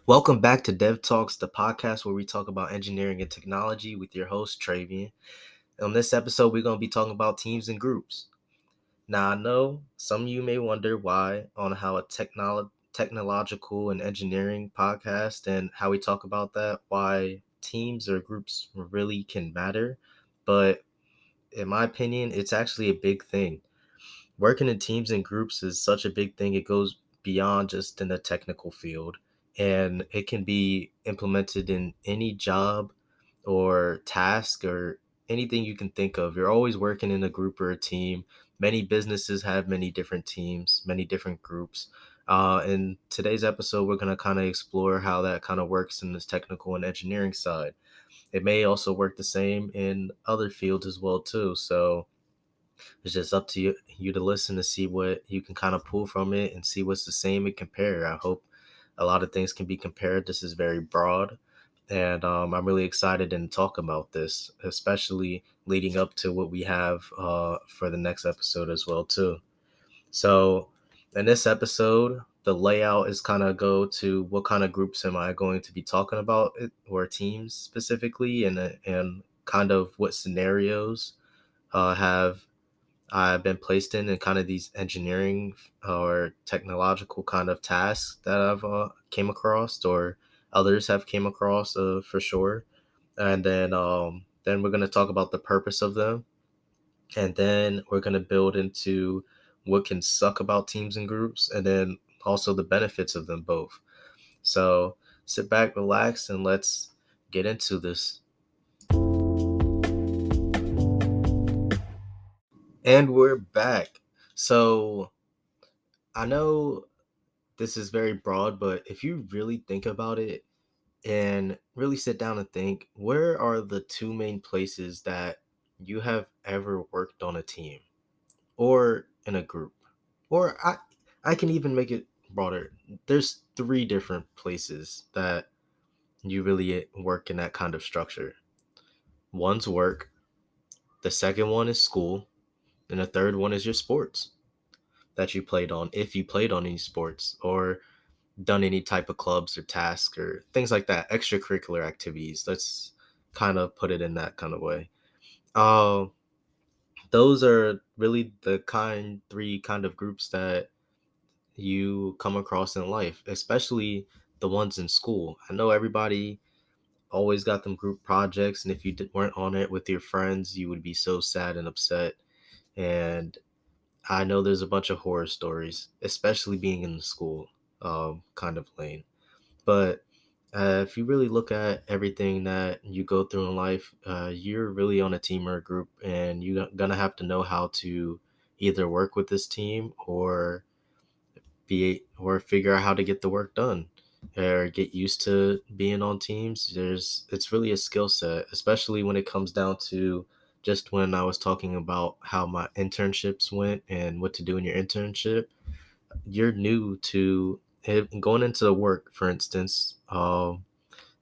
Welcome back to DevTalks, the podcast where we talk about engineering and technology with your host, Travian. On this episode, we're going to be talking about teams and groups. Now, I know some of you may wonder why on how a technological and engineering podcast and how we talk about that, why teams or groups really can matter. But in my opinion, it's actually a big thing. Working in teams and groups is such a big thing. It goes beyond just in the technical field, and it can be implemented in any job or task or anything you can think of. You're always working in a group or a team. Many businesses have many different teams, many different groups. In today's episode, we're going to kind of explore how that kind of works in this technical and engineering side. It may also work the same in other fields as well too. So it's just up to you to listen to see what you can kind of pull from it and see what's the same and compare. I hope a lot of things can be compared. This is very broad, and I'm really excited to talk about this, especially leading up to what we have for the next episode as well too. So, in this episode, the layout is kind of go to what kind of groups am I going to be talking about, or teams specifically, and kind of what scenarios have I've been placed in and kind of these engineering or technological kind of tasks that I've came across or others have came across for sure. And then we're going to talk about the purpose of them. And then we're going to build into what can suck about teams and groups and then also the benefits of them both. So sit back, relax, and let's get into this. And we're back. So I know this is very broad, but if you really think about it and really sit down and think, where are the two main places that you have ever worked on a team or in a group? Or I can even make it broader. There's three different places that you really work in that kind of structure. One's work, the second one is school, and the third one is your sports that you played on, if you played on any sports, or done any type of clubs or tasks or things like that, extracurricular activities. Let's kind of put it in that kind of way. Uh, those are really the three kind of groups that you come across in life, especially the ones in school. I know everybody always got them group projects, and if you weren't on it with your friends, you would be so sad and upset. And I know there's a bunch of horror stories, especially being in the school kind of lane. But if you really look at everything that you go through in life, you're really on a team or a group, and you're gonna have to know how to either work with this team or figure out how to get the work done or get used to being on teams. It's really a skill set, especially when it comes down to just when I was talking about how my internships went and what to do in your internship. You're new to it, going into the work, for instance.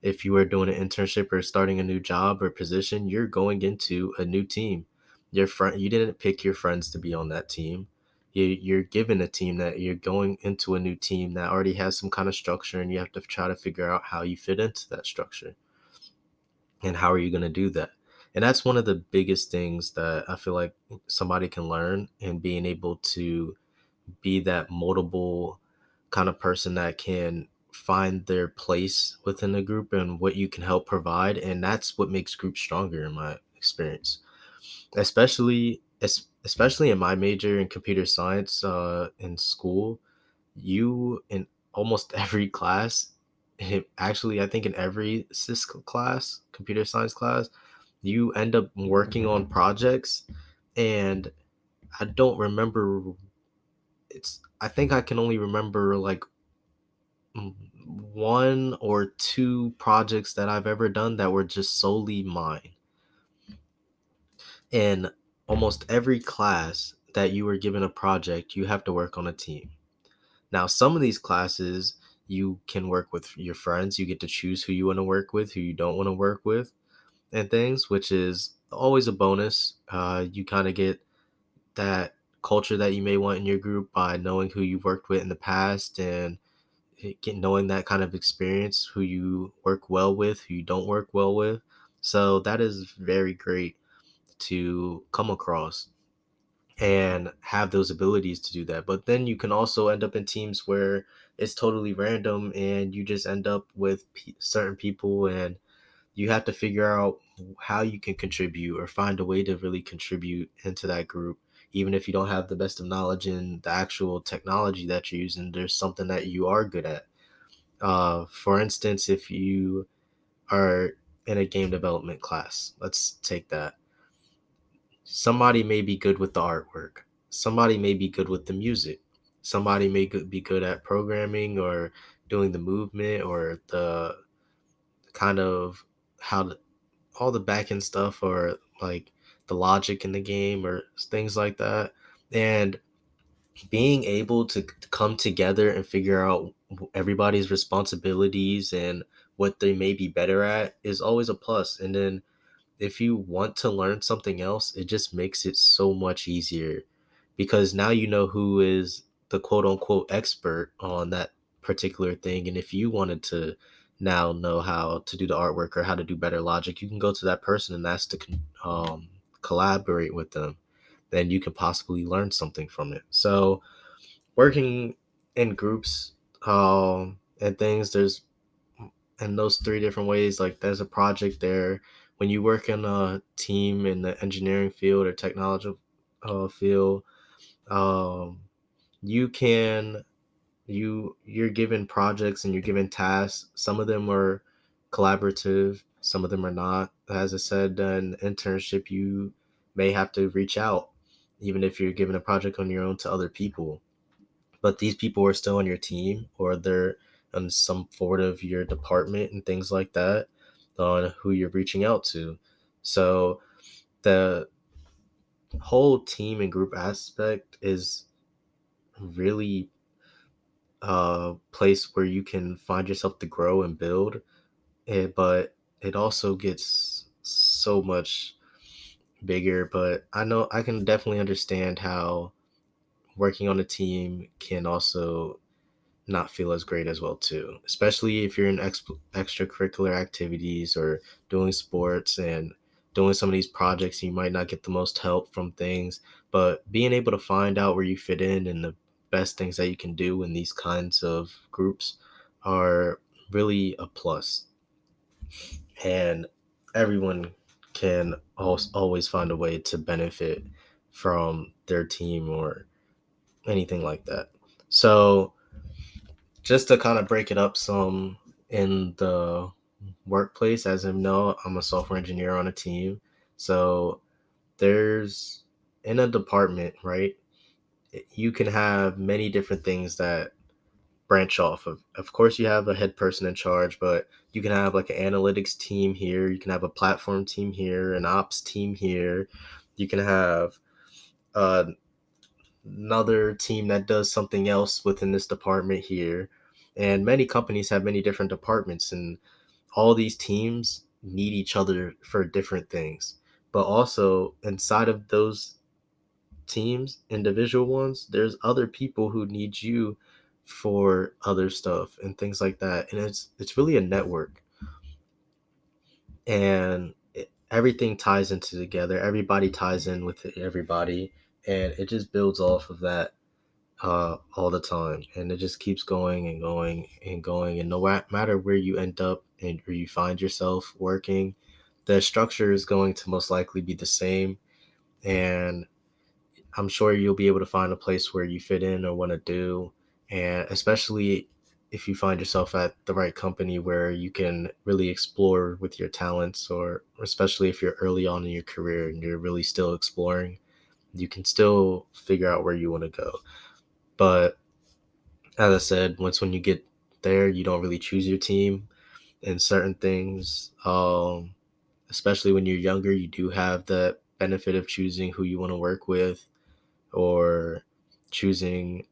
If you were doing an internship or starting a new job or position, you're going into a new team. You didn't pick your friends to be on that team. You're given a team that you're going into a new team that already has some kind of structure, and you have to try to figure out how you fit into that structure and how are you going to do that. And that's one of the biggest things that I feel like somebody can learn, and being able to be that moldable kind of person that can find their place within the group and what you can help provide. And that's what makes groups stronger in my experience, especially in my major in computer science in school. You in almost every class, actually I think in every computer science class, you end up working on projects. And I don't remember, I think I can only remember like one or two projects that I've ever done that were just solely mine. In almost every class that you were given a project, you have to work on a team. Now, some of these classes you can work with your friends. You get to choose who you want to work with, who you don't want to work with, and things, which is always a bonus. You kind of get that culture that you may want in your group by knowing who you've worked with in the past, and knowing that kind of experience, who you work well with, who you don't work well with. So that is very great to come across and have those abilities to do that. But then you can also end up in teams where it's totally random and you just end up with certain people, and you have to figure out how you can contribute or find a way to really contribute into that group. Even if you don't have the best of knowledge in the actual technology that you're using, there's something that you are good at. For instance, if you are in a game development class, let's take that. Somebody may be good with the artwork. Somebody may be good with the music. Somebody may be good at programming or doing the movement or the kind of how all the back end stuff, or like the logic in the game or things like that. And being able to come together and figure out everybody's responsibilities and what they may be better at is always a plus. And then if you want to learn something else, it just makes it so much easier, because now you know who is the quote unquote expert on that particular thing. And if you wanted to now know how to do the artwork or how to do better logic, you can go to that person and ask to collaborate with them. Then you can possibly learn something from it. So working in groups and things, there's in those three different ways. Like there's a project there. When you work in a team in the engineering field or technology field, um, you can you're given projects and you're given tasks. Some of them are collaborative, some of them are not. As I said, in internship, you may have to reach out, even if you're given a project on your own, to other people. But these people are still on your team, or they're on some sort of your department and things like that, on who you're reaching out to. So the whole team and group aspect is really a place where you can find yourself to grow and build it, but it also gets so much bigger. But I know I can definitely understand how working on a team can also not feel as great as well too, especially if you're in extracurricular activities or doing sports and doing some of these projects. You might not get the most help from things, but being able to find out where you fit in and the best things that you can do in these kinds of groups are really a plus. And everyone can always find a way to benefit from their team or anything like that. So just to kind of break it up some, in the workplace, as I know, I'm a software engineer on a team. So there's, in a department, right, you can have many different things that branch off of. Of course, you have a head person in charge, but you can have like an analytics team here. You can have a platform team here, an ops team here. You can have uh, another team that does something else within this department here. And many companies have many different departments, and all these teams need each other for different things. But also inside of those teams, individual ones, there's other people who need you for other stuff and things like that. And it's really a network, and everything ties into together. Everybody ties in with everybody, and it just builds off of that all the time, and it just keeps going and going and going. And no matter where you end up and where you find yourself working, the structure is going to most likely be the same. And I'm sure you'll be able to find a place where you fit in or want to do. And especially if you find yourself at the right company where you can really explore with your talents, or especially if you're early on in your career and you're really still exploring, you can still figure out where you want to go. But as I said, once when you get there, you don't really choose your team in certain things. Especially when you're younger, you do have the benefit of choosing who you want to work with, or choosing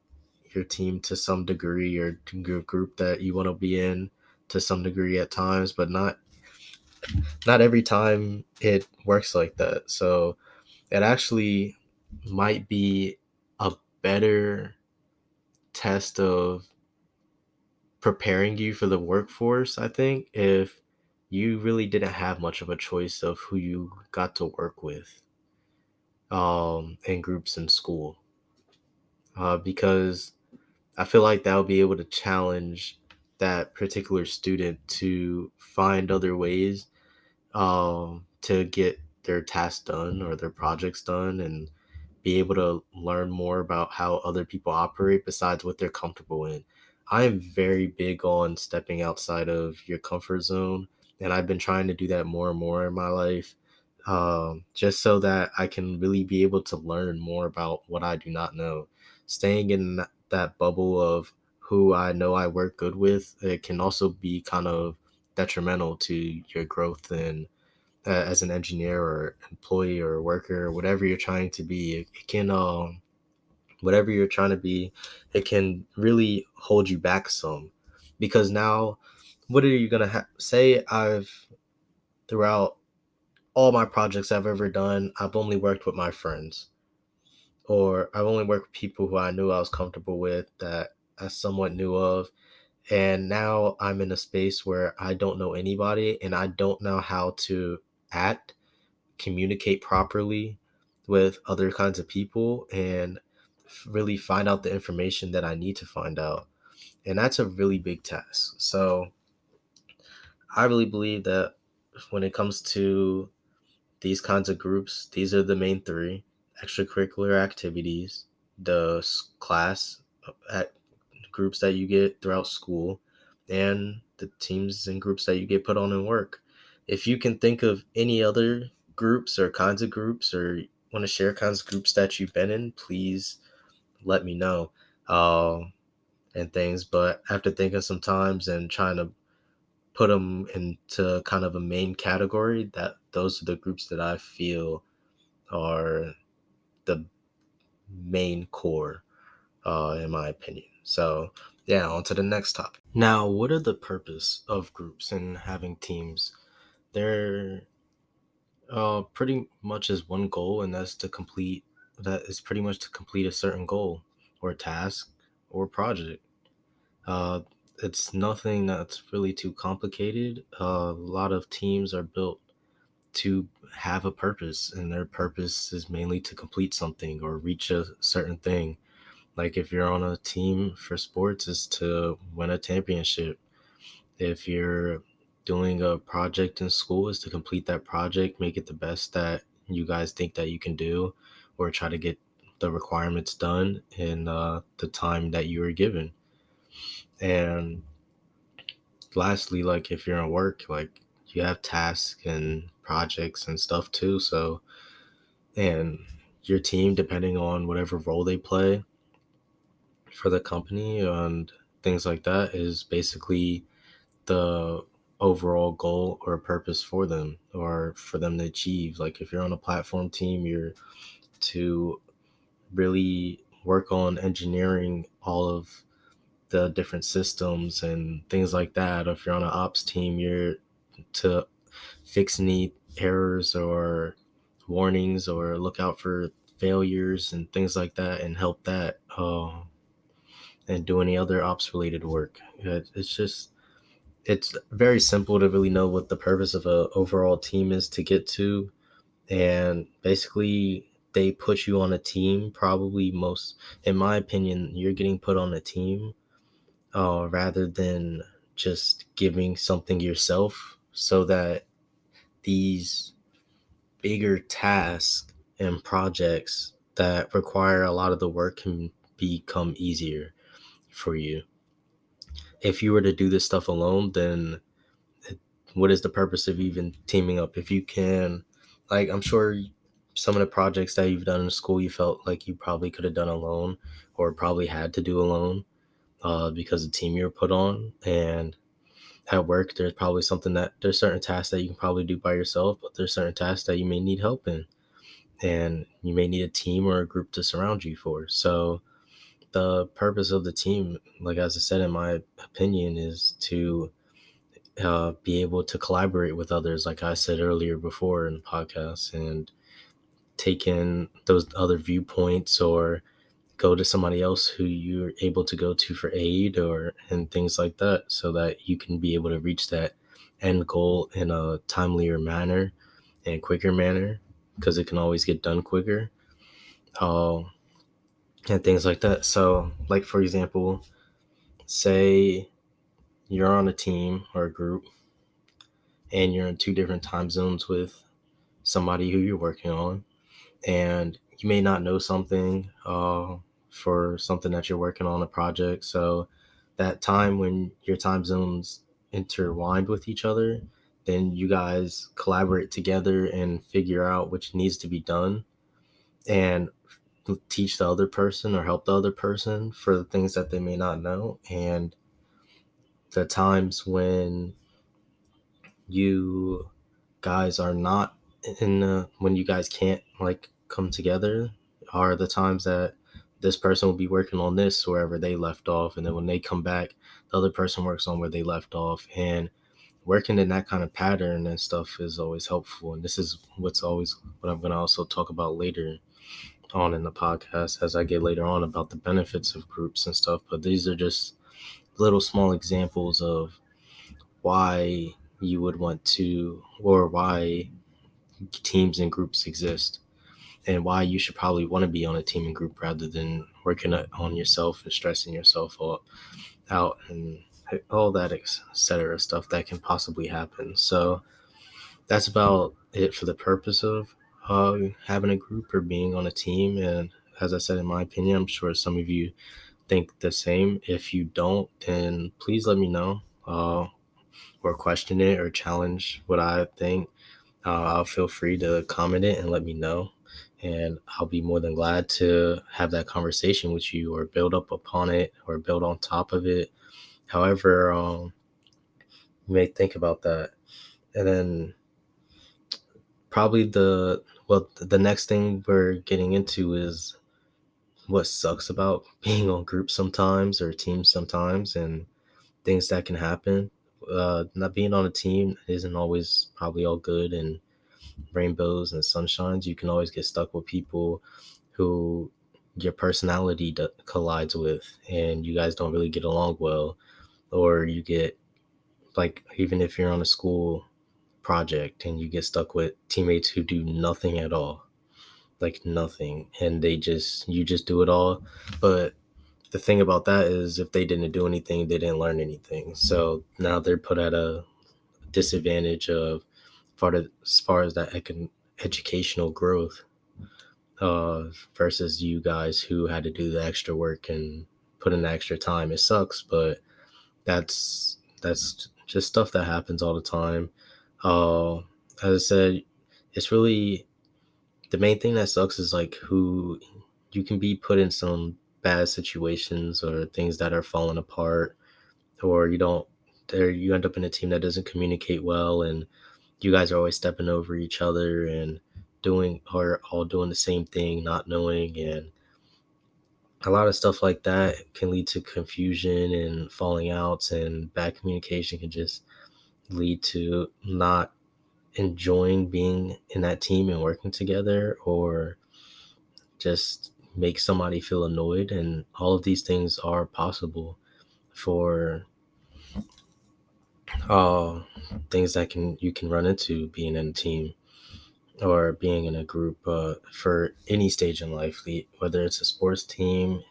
your team to some degree, or your group that you want to be in to some degree at times, but not every time it works like that. So it actually might be a better test of preparing you for the workforce, I think, if you really didn't have much of a choice of who you got to work with in groups in school. Because I feel like that will be able to challenge that particular student to find other ways to get their tasks done or their projects done, and be able to learn more about how other people operate besides what they're comfortable in. I am very big on stepping outside of your comfort zone, and I've been trying to do that more and more in my life, just so that I can really be able to learn more about what I do not know. Staying in that bubble of who I know I work good with, it can also be kind of detrimental to your growth and as an engineer or employee or worker or whatever you're trying to be. It can whatever you're trying to be, it can really hold you back some, because now what are you gonna say? I've Throughout all my projects I've ever done, I've only worked with my friends, or I've only worked with people who I knew I was comfortable with, that I somewhat knew of. And now I'm in a space where I don't know anybody and I don't know how to act, communicate properly with other kinds of people, and really find out the information that I need to find out. And that's a really big task. So I really believe that when it comes to these kinds of groups, these are the main three: extracurricular activities, the class at groups that you get throughout school, and the teams and groups that you get put on in work. If you can think of any other groups or kinds of groups, or want to share kinds of groups that you've been in, please let me know, and things. But after thinking sometimes and trying to put them into kind of a main category, that those are the groups that I feel are the main core, in my opinion. So, yeah, on to the next topic. Now, what are the purpose of groups and having teams? They're pretty much is one goal, and that is pretty much to complete a certain goal or task or project. Uh, it's nothing that's really too complicated. A lot of teams are built to have a purpose, and their purpose is mainly to complete something or reach a certain thing. Like if you're on a team for sports, is to win a championship. If you're doing a project in school, is to complete that project, make it the best that you guys think that you can do, or try to get the requirements done in the time that you were given. And lastly, like if you're at work, like you have tasks and projects and stuff too. So, and your team, depending on whatever role they play for the company and things like that, is basically the overall goal or purpose for them or for them to achieve. Like if you're on a platform team, you're to really work on engineering all of the different systems and things like that. If you're on an ops team, you're to fix any errors or warnings or look out for failures and things like that, and help that, and do any other ops related work. It's just, it's very simple to really know what the purpose of a overall team is to get to. And basically they put you on a team, probably most, in my opinion, you're getting put on a team, rather than just giving something yourself, so that these bigger tasks and projects that require a lot of the work can become easier for you. If you were to do this stuff alone, then what is the purpose of even teaming up? If you can, like, I'm sure some of the projects that you've done in school, you felt like you probably could have done alone, or probably had to do alone, because the team you're put on. And at work, there's certain tasks that you can probably do by yourself, but there's certain tasks that you may need help in, and you may need a team or a group to surround you for. So the purpose of the team, like as I said, in my opinion, is to be able to collaborate with others, like I said earlier before in the podcast, and take in those other viewpoints, or go to somebody else who you're able to go to for aid or and things like that, so that you can be able to reach that end goal in a timelier manner and quicker manner, because it can always get done quicker, uh, and things like that. So, like for example, say you're on a team or a group and you're in two different time zones with somebody who you're working on, and you may not know something for something that you're working on a project. So that time when your time zones intertwined with each other, then you guys collaborate together and figure out which needs to be done, and teach the other person or help the other person for the things that they may not know. And the times when you guys are not when you guys can't like come together are the times that this person will be working on this wherever they left off, and then when they come back, the other person works on where they left off. And working in that kind of pattern and stuff is always helpful. And this is what I'm going to also talk about later on in the podcast as I get later on about the benefits of groups and stuff. But these are just little small examples of why you would want to, or why teams and groups exist, and why you should probably want to be on a team and group rather than working on yourself and stressing yourself out and all that etc. stuff that can possibly happen. So that's about it for the purpose of having a group or being on a team. And as I said, in my opinion, I'm sure some of you think the same. If you don't, then please let me know, or question it or challenge what I think. I'll feel free to comment it and let me know. And I'll be more than glad to have that conversation with you, or build up upon it, or build on top of it. However, you may think about that. And then probably the next thing we're getting into is what sucks about being on groups sometimes or teams sometimes, and things that can happen. Not being on a team isn't always probably all good and rainbows and sunshines. You can always get stuck with people who your personality collides with, and you guys don't really get along well. Or you get, like, even if you're on a school project and you get stuck with teammates who do nothing at all, like nothing, and you just do it all. But the thing about that is, if they didn't do anything, they didn't learn anything. So now they're put at a disadvantage of as far as that educational growth, versus you guys who had to do the extra work and put in the extra time. It sucks, but that's just stuff that happens all the time. As I said, it's really the main thing that sucks is like who you can be put in some bad situations or things that are falling apart, or you end up in a team that doesn't communicate well, and you guys are always stepping over each other and all doing the same thing, not knowing. And a lot of stuff like that can lead to confusion and falling outs, and bad communication can just lead to not enjoying being in that team and working together, or just make somebody feel annoyed. And all of these things are possible for uh, things that you can run into being in a team or being in a group, for any stage in life, whether it's a sports team,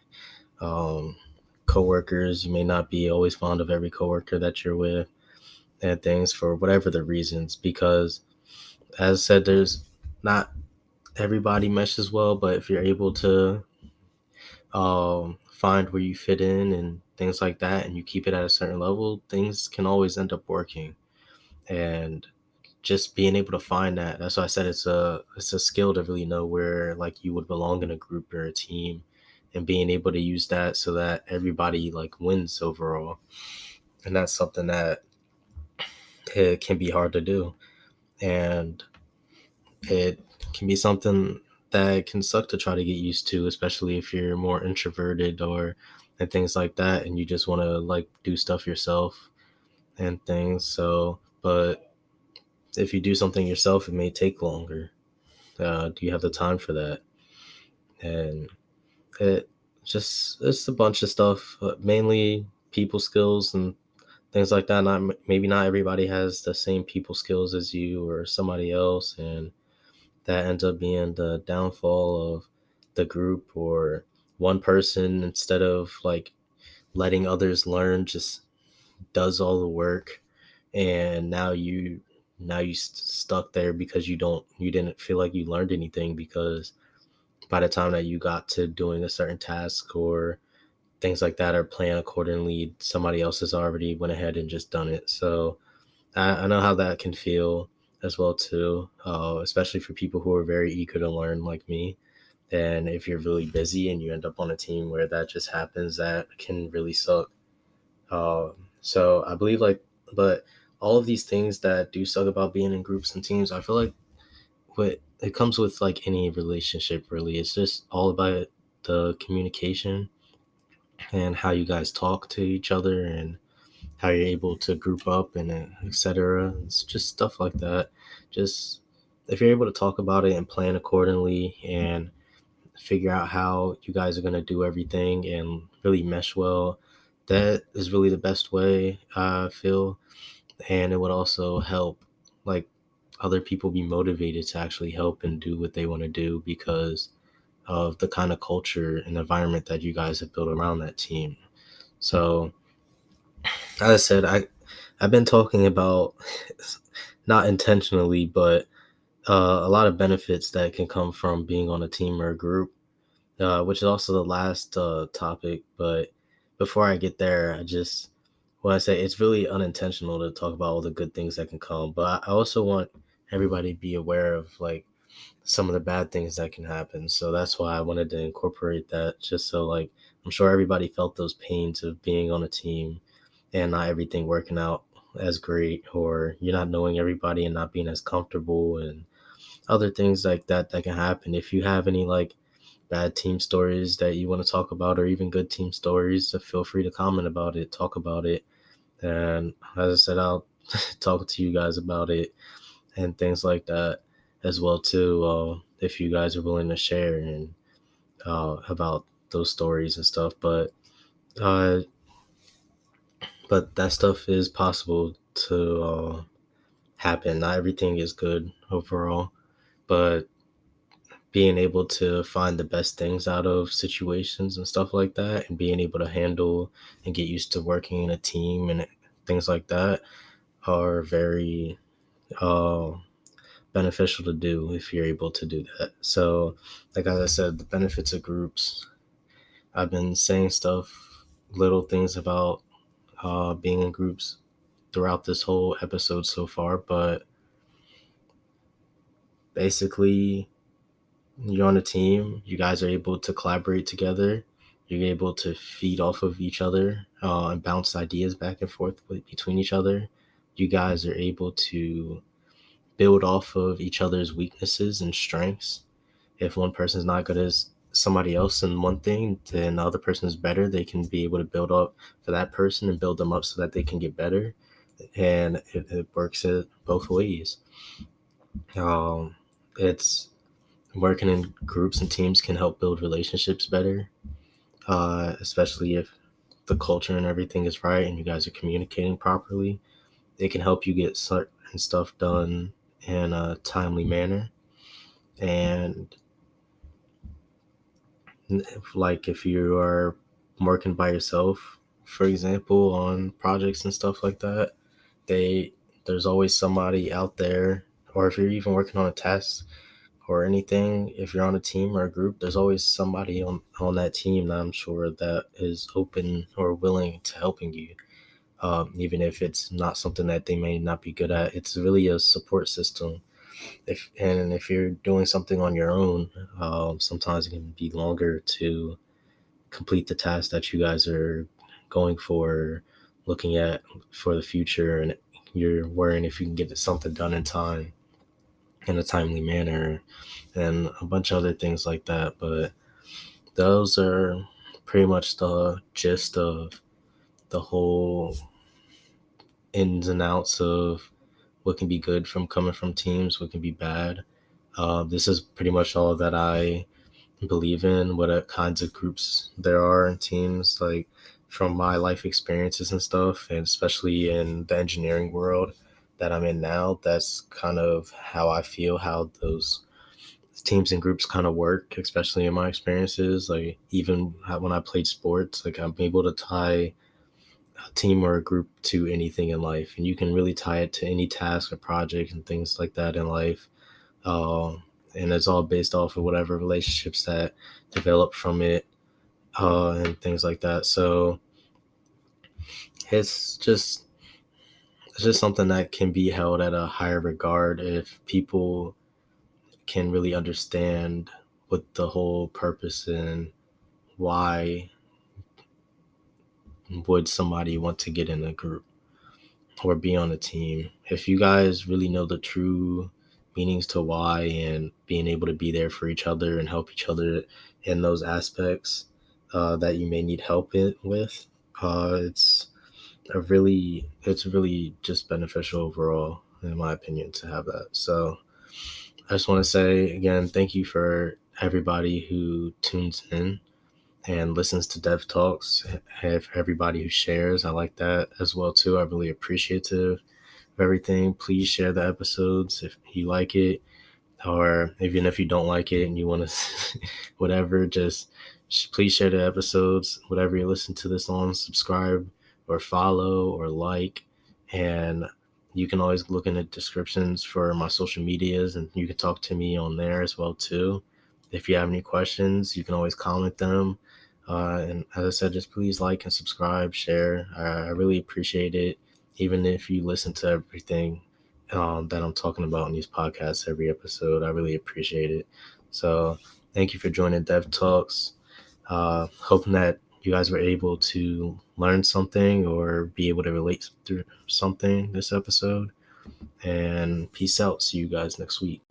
um, coworkers. You may not be always fond of every coworker that you're with, and things for whatever the reasons. Because, as I said, there's not everybody meshes well, but if you're able to find where you fit in and things like that, and you keep it at a certain level, things can always end up working. And just being able to find that's why I said it's a skill to really know where like you would belong in a group or a team, and being able to use that so that everybody like wins overall. And that's something that it can be hard to do, and it can be something that can suck to try to get used to, especially if you're more introverted or and things like that, and you just want to like do stuff yourself and things. So, but if you do something yourself, it may take longer. Do you have the time for that? And it just it's a bunch of stuff, mainly people skills and things like that. Not maybe not everybody has the same people skills as you or somebody else, and that ends up being the downfall of the group, or one person, instead of like letting others learn, just does all the work, and now you stuck there because you didn't feel like you learned anything, because by the time that you got to doing a certain task or things like that, or plan accordingly, somebody else has already went ahead and just done it. So I know how that can feel as well too, especially for people who are very eager to learn like me. And if you're really busy and you end up on a team where that just happens, that can really suck. So I believe like, but all of these things that do suck about being in groups and teams, I feel like what it comes with like any relationship really. It's just all about the communication and how you guys talk to each other and how you're able to group up and etc. It's just stuff like that. Just if you're able to talk about it and plan accordingly and figure out how you guys are going to do everything and really mesh well, that is really the best way, I feel. And it would also help like other people be motivated to actually help and do what they want to do because of the kind of culture and environment that you guys have built around that team. So as I said, I've been talking about not intentionally, but a lot of benefits that can come from being on a team or a group, which is also the last topic. But before I get there, I just want to say it's really unintentional to talk about all the good things that can come. But I also want everybody to be aware of like some of the bad things that can happen. So that's why I wanted to incorporate that, just so like I'm sure everybody felt those pains of being on a team and not everything working out as great, or you're not knowing everybody and not being as comfortable, and other things like that that can happen. If you have any like bad team stories that you want to talk about, or even good team stories, feel free to comment about it, talk about it. And as I said, I'll talk to you guys about it and things like that as well too, if you guys are willing to share and about those stories and stuff. Uh, but that stuff is possible to happen. Not everything is good overall, but being able to find the best things out of situations and stuff like that, and being able to handle and get used to working in a team and things like that are very uh, beneficial to do if you're able to do that. So, like as I said, the benefits of groups. I've been saying stuff, little things about being in groups throughout this whole episode so far, but basically, you're on a team, you guys are able to collaborate together, you're able to feed off of each other and bounce ideas back and forth between each other. You guys are able to build off of each other's weaknesses and strengths. If one person's not good as somebody else in one thing, then the other person is better. They can be able to build up for that person and build them up so that they can get better. And it works it both ways. It's working in groups and teams can help build relationships better, especially if the culture and everything is right and you guys are communicating properly. It can help you get certain stuff done in a timely manner. And like if you are working by yourself, for example, on projects and stuff like that, they there's always somebody out there, or if you're even working on a task or anything, if you're on a team or a group, there's always somebody on that team that I'm sure that is open or willing to helping you. Even if it's not something that they may not be good at, it's really a support system. If you're doing something on your own, sometimes it can be longer to complete the task that you guys are going for, looking at for the future, and you're worrying if you can get something done in time, in a timely manner, and a bunch of other things like that. But those are pretty much the gist of the whole ins and outs of what can be good from coming from teams, what can be bad. This is pretty much all that I believe in, what kinds of groups there are in teams, like from my life experiences and stuff, and especially in the engineering world that I'm in now. That's kind of how I feel how those teams and groups kind of work, especially in my experiences. Like even when I played sports, like I'm able to tie a team or a group to anything in life, and you can really tie it to any task or project and things like that in life. Um, and it's all based off of whatever relationships that develop from it, and things like that. So it's just it's just something that can be held at a higher regard if people can really understand what the whole purpose and why would somebody want to get in a group or be on a team. If you guys really know the true meanings to why and being able to be there for each other and help each other in those aspects that you may need help with, it's it's really just beneficial overall, in my opinion, to have that. So I just want to say again, thank you for everybody who tunes in and listens to Dev Talks. Have everybody who shares. I like that as well too. I'm really appreciative of everything. Please share the episodes if you like it, or even if you don't like it and you want to, whatever, just please share the episodes, whatever you listen to this on, subscribe or follow or like. And you can always look in the descriptions for my social medias, and you can talk to me on there as well too. If you have any questions, you can always comment them. And as I said, just please like and subscribe, share. I really appreciate it. Even if you listen to everything that I'm talking about in these podcasts every episode, I really appreciate it. So thank you for joining Dev Talks. Hoping that you guys were able to learn something or be able to relate through something this episode. And peace out. See you guys next week.